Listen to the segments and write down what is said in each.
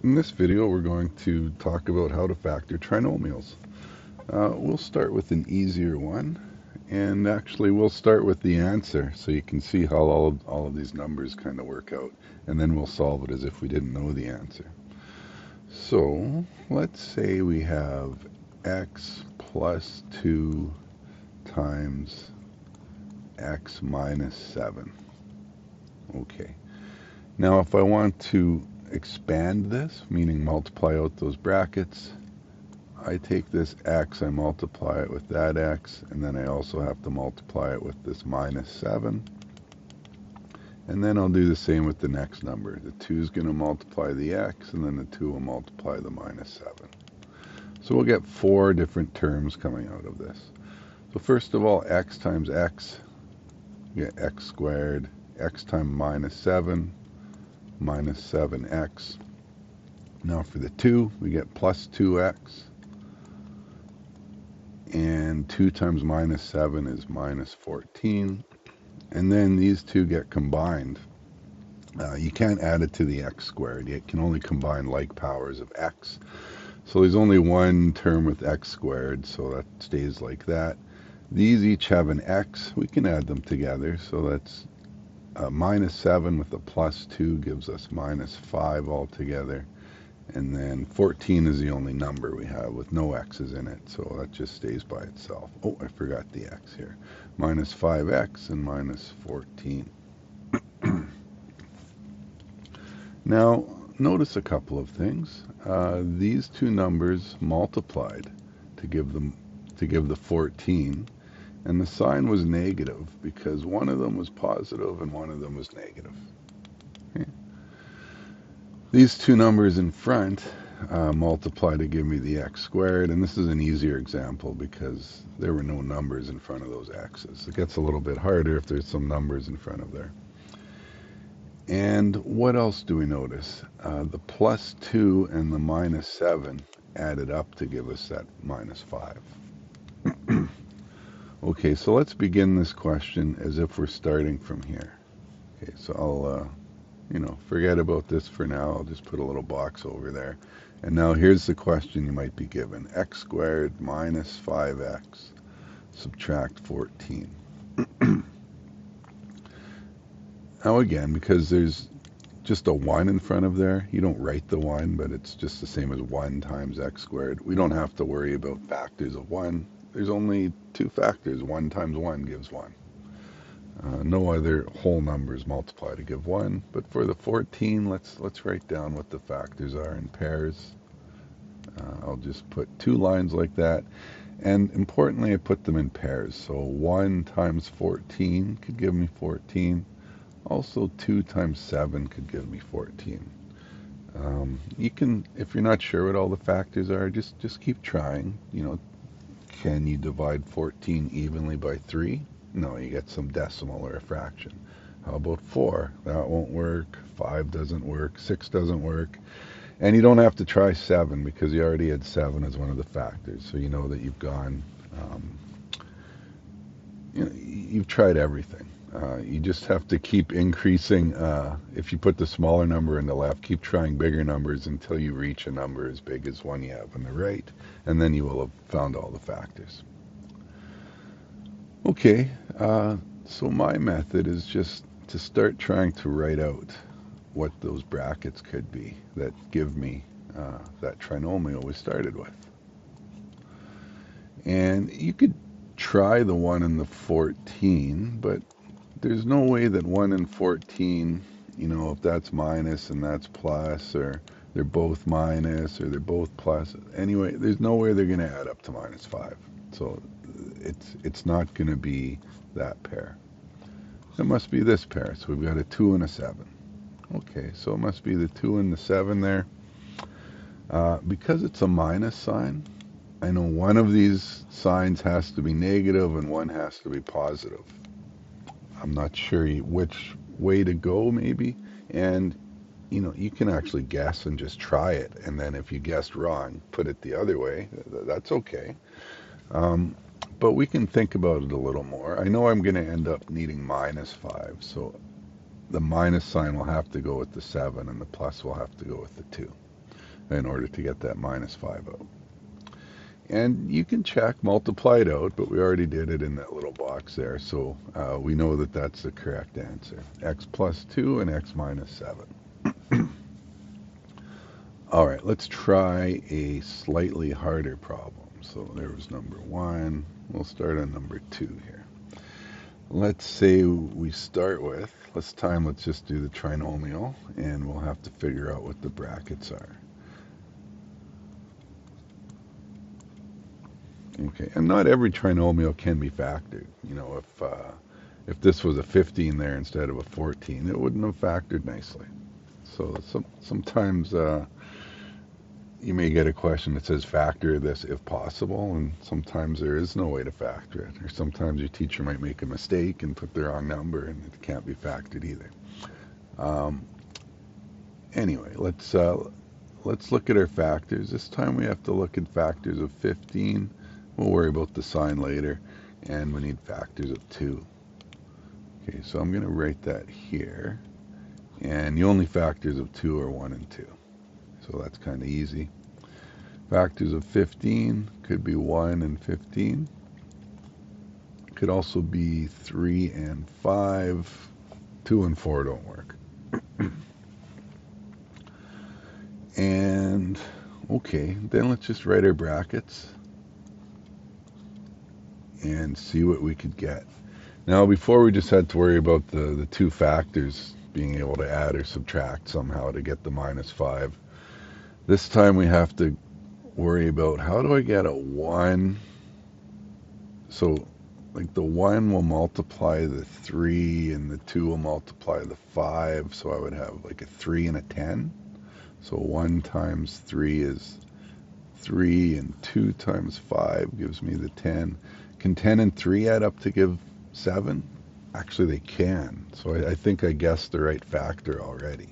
In this video, we're going to talk about how to factor trinomials. We'll start with an easier one, and actually we'll start with the answer so you can see how all of these numbers kind of work out, and then we'll solve it as if we didn't know the answer. So let's say we have x plus 2 times x minus 7. Okay. Now if I want to expand this, meaning multiply out those brackets, I take this x, I multiply it with that x, and then I also have to multiply it with this minus 7. And then I'll do the same with the next number. The 2 is going to multiply the x, and then the 2 will multiply the minus 7. So we'll get 4 different terms coming out of this. So first of all, x times x, we get x squared, x times minus 7, minus 7x. Now for the 2, we get plus 2x. And 2 times minus 7 is minus 14. And then these two get combined. You can't add it to the x squared. You can only combine like powers of x. So there's only one term with x squared, so that stays like that. These each have an x. We can add them together. So that's minus 7 with a plus 2 gives us minus 5 altogether. And then 14 is the only number we have with no x's in it, so that just stays by itself. Oh, I forgot the x here. Minus 5x and minus 14. Now, notice a couple of things. These two numbers multiplied to give the 14, and the sign was negative because one of them was positive and one of them was negative. Okay. These two numbers in front multiply to give me the x squared, and this is an easier example because there were no numbers in front of those x's. It gets a little bit harder if there's some numbers in front of there. And what else do we notice? The plus 2 and the minus 7 added up to give us that minus 5. Okay, so let's begin this question as if we're starting from here. Okay, so I'll forget about this for now. I'll just put a little box over there. And now here's the question you might be given. X squared minus 5x, subtract 14. Now again, because there's just a 1 in front of there, you don't write the 1, but it's just the same as 1 times x squared. We don't have to worry about factors of 1. There's only 2 factors. 1 times 1 gives 1. No other whole numbers multiply to give 1, but for the 14, let's write down what the factors are in pairs. I'll just put 2 lines like that, and importantly, I put them in pairs. So 1 times 14 could give me 14. Also, 2 times 7 could give me 14. You can, if you're not sure what all the factors are, just keep trying. Can you divide 14 evenly by 3? No, you get some decimal or a fraction. How about 4? That won't work. 5 doesn't work. 6 doesn't work. And you don't have to try 7 because you already had 7 as one of the factors. So you know that you've gone, you've tried everything. You just have to keep increasing. If you put the smaller number in the left, keep trying bigger numbers until you reach a number as big as one you have on the right. And then you will have found all the factors. Okay, so my method is just to start trying to write out what those brackets could be that give me that trinomial we started with. And you could try the 1 and the 14, but there's no way that 1 and 14, if that's minus and that's plus, or they're both minus or they're both plus. Anyway, there's no way they're going to add up to minus 5. So it's not going to be that pair. It must be this pair. So we've got a 2 and a 7. Okay, so it must be the 2 and the 7 there. Because it's a minus sign, I know one of these signs has to be negative and one has to be positive. I'm not sure which way to go, maybe. And, you can actually guess and just try it. And then if you guessed wrong, put it the other way. That's okay. But we can think about it a little more. I know I'm going to end up needing minus 5. So the minus sign will have to go with the 7 and the plus will have to go with the 2. in order to get that minus 5 out. And you can check, multiply it out, but we already did it in that little box there, so we know that that's the correct answer. X plus 2 and x minus 7. All right, let's try a slightly harder problem. So there was number 1. We'll start on number 2 here. Let's say we start with, let's just do the trinomial, and we'll have to figure out what the brackets are. Okay, and not every trinomial can be factored. You know, if this was a 15 there instead of a 14, it wouldn't have factored nicely. So sometimes you may get a question that says factor this if possible, and sometimes there is no way to factor it. Or sometimes your teacher might make a mistake and put the wrong number, and it can't be factored either. Anyway, let's look at our factors. This time we have to look at factors of 15. We'll worry about the sign later, and we need factors of 2. Okay, so I'm going to write that here, and the only factors of 2 are 1 and 2. So that's kind of easy. Factors of 15 could be 1 and 15. Could also be 3 and 5. 2 and 4 don't work. And, okay, then let's just write our brackets and see what we could get. Now, before we just had to worry about the two factors being able to add or subtract somehow to get the minus 5. This time we have to worry about, how do I get a 1? So, like, the 1 will multiply the 3, and the 2 will multiply the 5, so I would have like a 3 and a 10. So 1 times 3 is 3, and 2 times 5 gives me the 10. Can 10 and 3 add up to give 7? Actually, they can. So I think I guessed the right factor already.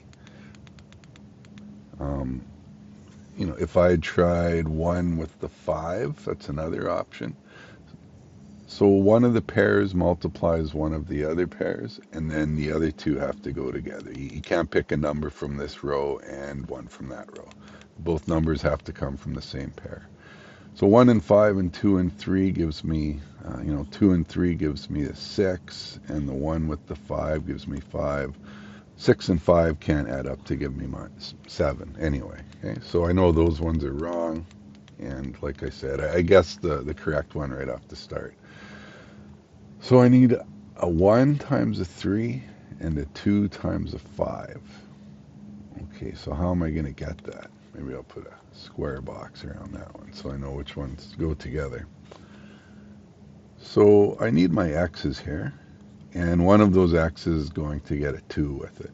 You know, if I had tried 1 with the 5, that's another option. So one of the pairs multiplies one of the other pairs, and then the other two have to go together. You can't pick a number from this row and one from that row. Both numbers have to come from the same pair. So 1 and 5 and 2 and 3 gives me, 2 and 3 gives me a 6, and the 1 with the 5 gives me 5. 6 and 5 can't add up to give me 7 anyway. Okay, so I know those ones are wrong, and like I said, I guessed the correct one right off the start. So I need a 1 times a 3 and a 2 times a 5. Okay, so how am I going to get that? Maybe I'll put a square box around that one so I know which ones go together. So I need my x's here, and one of those x's is going to get a 2 with it.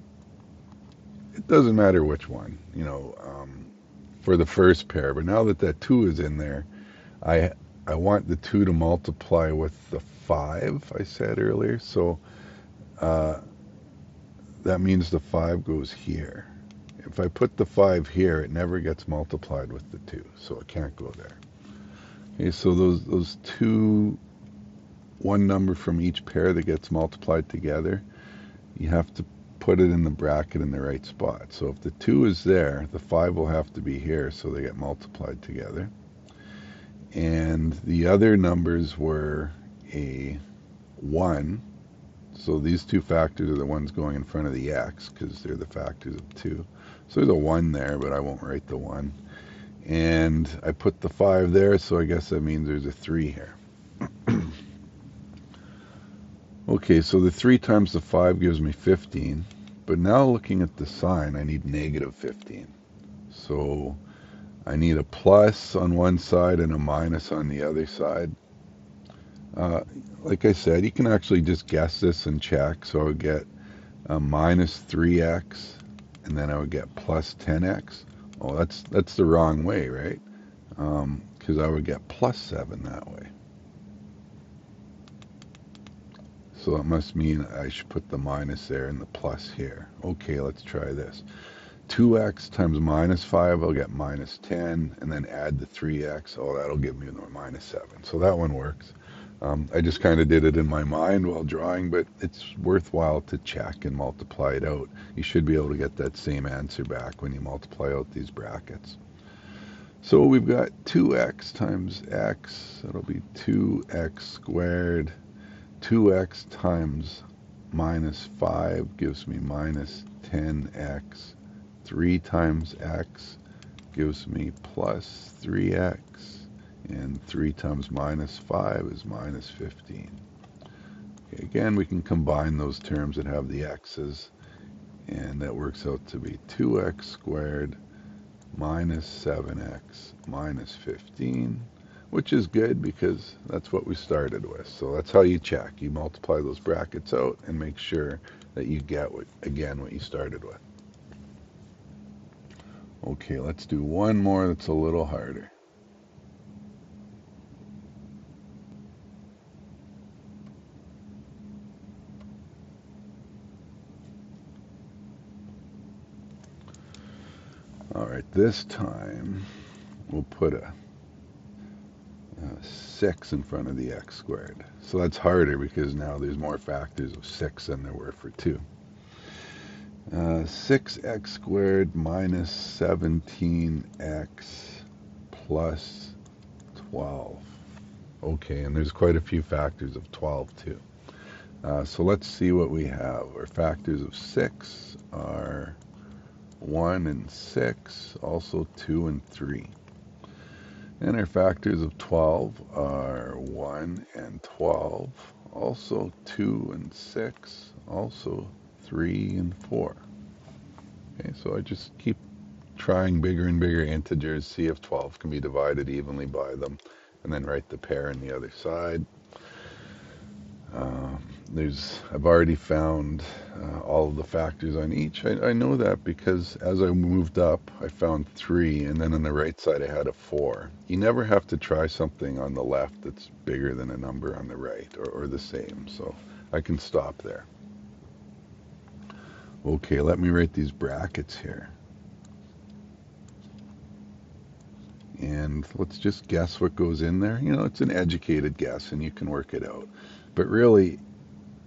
It doesn't matter which one, for the first pair, but now that that 2 is in there, I want the 2 to multiply with the 5 I said earlier, so that means the 5 goes here. If I put the 5 here, it never gets multiplied with the 2, so it can't go there. Okay, so those two, one number from each pair that gets multiplied together, you have to put it in the bracket in the right spot. So if the 2 is there, the 5 will have to be here, so they get multiplied together. And the other numbers were a 1. So these two factors are the ones going in front of the x, because they're the factors of 2. So there's a 1 there, but I won't write the 1. And I put the 5 there, so I guess that means there's a 3 here. Okay, so the 3 times the 5 gives me 15. But now looking at the sign, I need negative 15. So I need a plus on one side and a minus on the other side. Like I said, you can actually just guess this and check. So I would get minus 3x, and then I would get plus 10x. Oh, that's the wrong way, right? Because I would get plus 7 that way. So that must mean I should put the minus there and the plus here. Okay, let's try this. 2x times minus 5, I'll get minus 10, and then add the 3x. Oh, that'll give me the minus 7. So that one works. I just kind of did it in my mind while drawing, but it's worthwhile to check and multiply it out. You should be able to get that same answer back when you multiply out these brackets. So we've got 2x times x, that'll be 2x squared. 2x times minus 5 gives me minus 10x. 3 times x gives me plus 3x. And 3 times minus 5 is minus 15. Okay, again, we can combine those terms that have the x's, and that works out to be 2x squared minus 7x minus 15, which is good because that's what we started with. So that's how you check. You multiply those brackets out and make sure that you get, again, what you started with. Okay, let's do one more that's a little harder. All right, this time we'll put a 6 in front of the x squared. So that's harder because now there's more factors of 6 than there were for 2. 6x squared minus 17x plus 12. Okay, and there's quite a few factors of 12 too. So let's see what we have. Our factors of 6 are 1 and 6, also 2 and 3. And our factors of 12 are 1 and 12, also 2 and 6, also 3 and 4. Okay, so I just keep trying bigger and bigger integers, see if 12 can be divided evenly by them, and then write the pair on the other side. I've already found all of the factors on each. I know that because as I moved up, I found 3, and then on the right side I had a 4. You never have to try something on the left that's bigger than a number on the right, or the same, so I can stop there. Okay, let me write these brackets here. And let's just guess what goes in there. You know, it's an educated guess, and you can work it out. But really,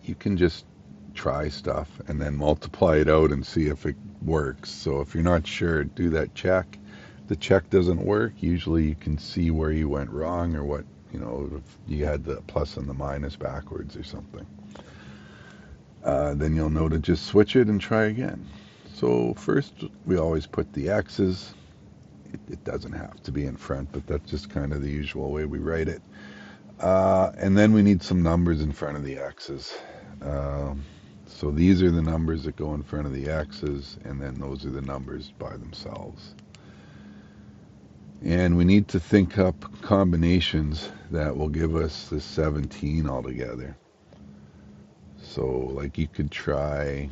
you can just try stuff and then multiply it out and see if it works. So if you're not sure, do that check. If the check doesn't work, usually you can see where you went wrong or what, you know, if you had the plus and the minus backwards or something. Then you'll know to just switch it and try again. So first, we always put the x's. It doesn't have to be in front, but that's just kind of the usual way we write it. And then we need some numbers in front of the x's. So these are the numbers that go in front of the x's, and then those are the numbers by themselves. And we need to think up combinations that will give us the 17 altogether. So like you could try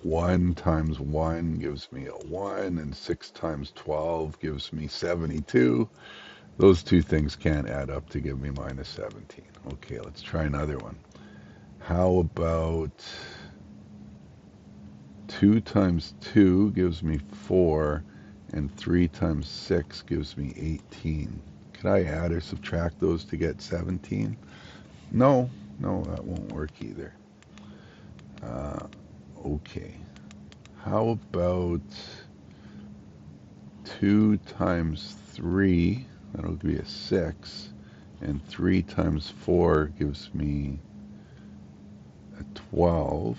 1 times 1 gives me a 1, and 6 times 12 gives me 72. Those two things can't add up to give me minus 17. Okay, let's try another one. How about 2 times 2 gives me 4, and 3 times 6 gives me 18. Could I add or subtract those to get 17? No, that won't work either. Okay, how about 2 times 3, that'll be a 6, and 3 times 4 gives me a 12.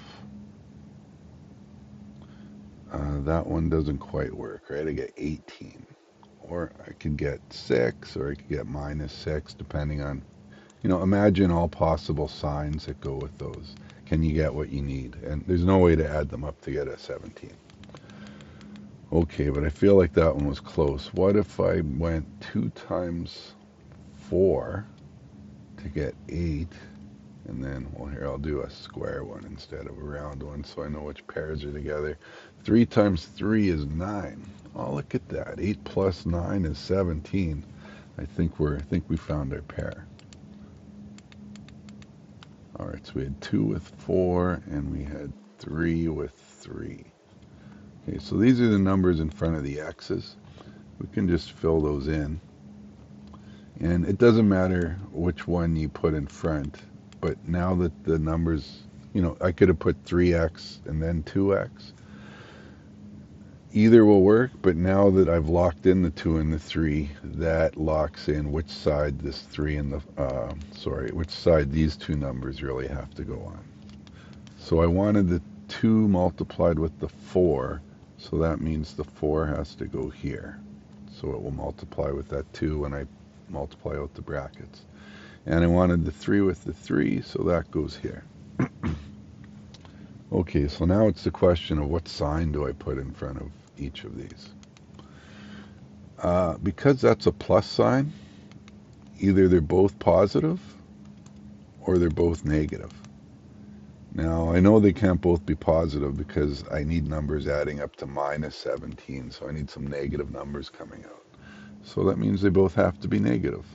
That one doesn't quite work, right? I get 18. Or I could get 6, or I could get minus 6, depending on, you know, imagine all possible signs that go with those. Can you get what you need? And there's no way to add them up to get a 17. Okay, but I feel like that one was close. What if I went 2 times 4 to get 8? And then, well, here I'll do a square one instead of a round one so I know which pairs are together. 3 times 3 is 9. Oh, look at that. 8 plus 9 is 17. I think we found our pair. All right, so we had 2 with 4, and we had 3 with 3. Okay, so these are the numbers in front of the x's. We can just fill those in. And it doesn't matter which one you put in front, but now that the numbers, you know, I could have put 3x and then 2x. Either will work, but now that I've locked in the 2 and the 3, that locks in which side this 3 and the, which side these two numbers really have to go on. So I wanted the 2 multiplied with the 4, so that means the 4 has to go here. So it will multiply with that 2 when I multiply out the brackets. And I wanted the 3 with the 3, so that goes here. Okay, so now it's the question of what sign do I put in front of each of these. Because that's a plus sign, either they're both positive or they're both negative. Now, I know they can't both be positive because I need numbers adding up to minus 17, so I need some negative numbers coming out. So that means they both have to be negative.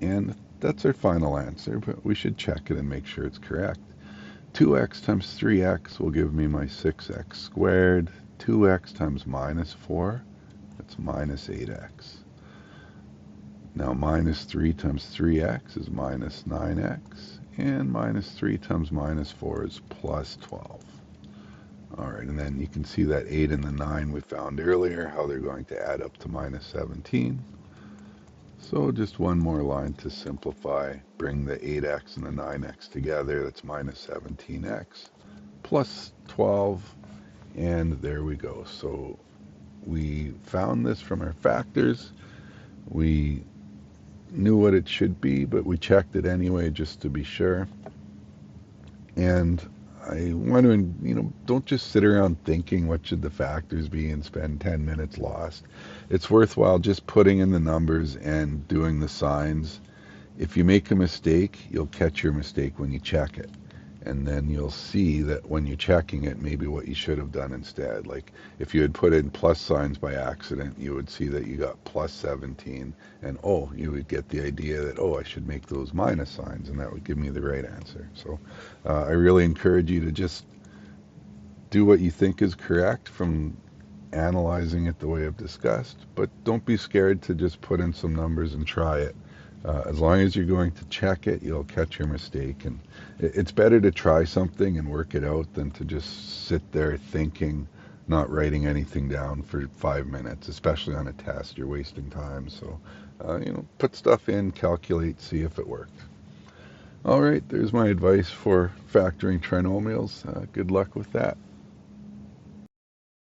And that's our final answer, but we should check it and make sure it's correct. 2x times 3x will give me my 6x squared. 2x times minus 4, that's minus 8x. Now minus 3 times 3x is minus 9x, and minus 3 times minus 4 is plus 12. All right, and then you can see that 8 and the 9 we found earlier, how they're going to add up to minus 17. So just one more line to simplify. Bring the 8x and the 9x together. That's minus 17x plus 12. And there we go. So we found this from our factors. We knew what it should be, but we checked it anyway just to be sure. And I want to, don't just sit around thinking what should the factors be and spend 10 minutes lost. It's worthwhile just putting in the numbers and doing the signs. If you make a mistake, you'll catch your mistake when you check it. And then you'll see that when you're checking it, maybe what you should have done instead. Like if you had put in plus signs by accident, you would see that you got plus 17. And you would get the idea that, I should make those minus signs. And that would give me the right answer. So I really encourage you to just do what you think is correct from analyzing it the way I've discussed. But don't be scared to just put in some numbers and try it. As long as you're going to check it, you'll catch your mistake. And it's better to try something and work it out than to just sit there thinking, not writing anything down for 5 minutes, especially on a test. You're wasting time. So, put stuff in, calculate, see if it worked. All right, there's my advice for factoring trinomials. Good luck with that.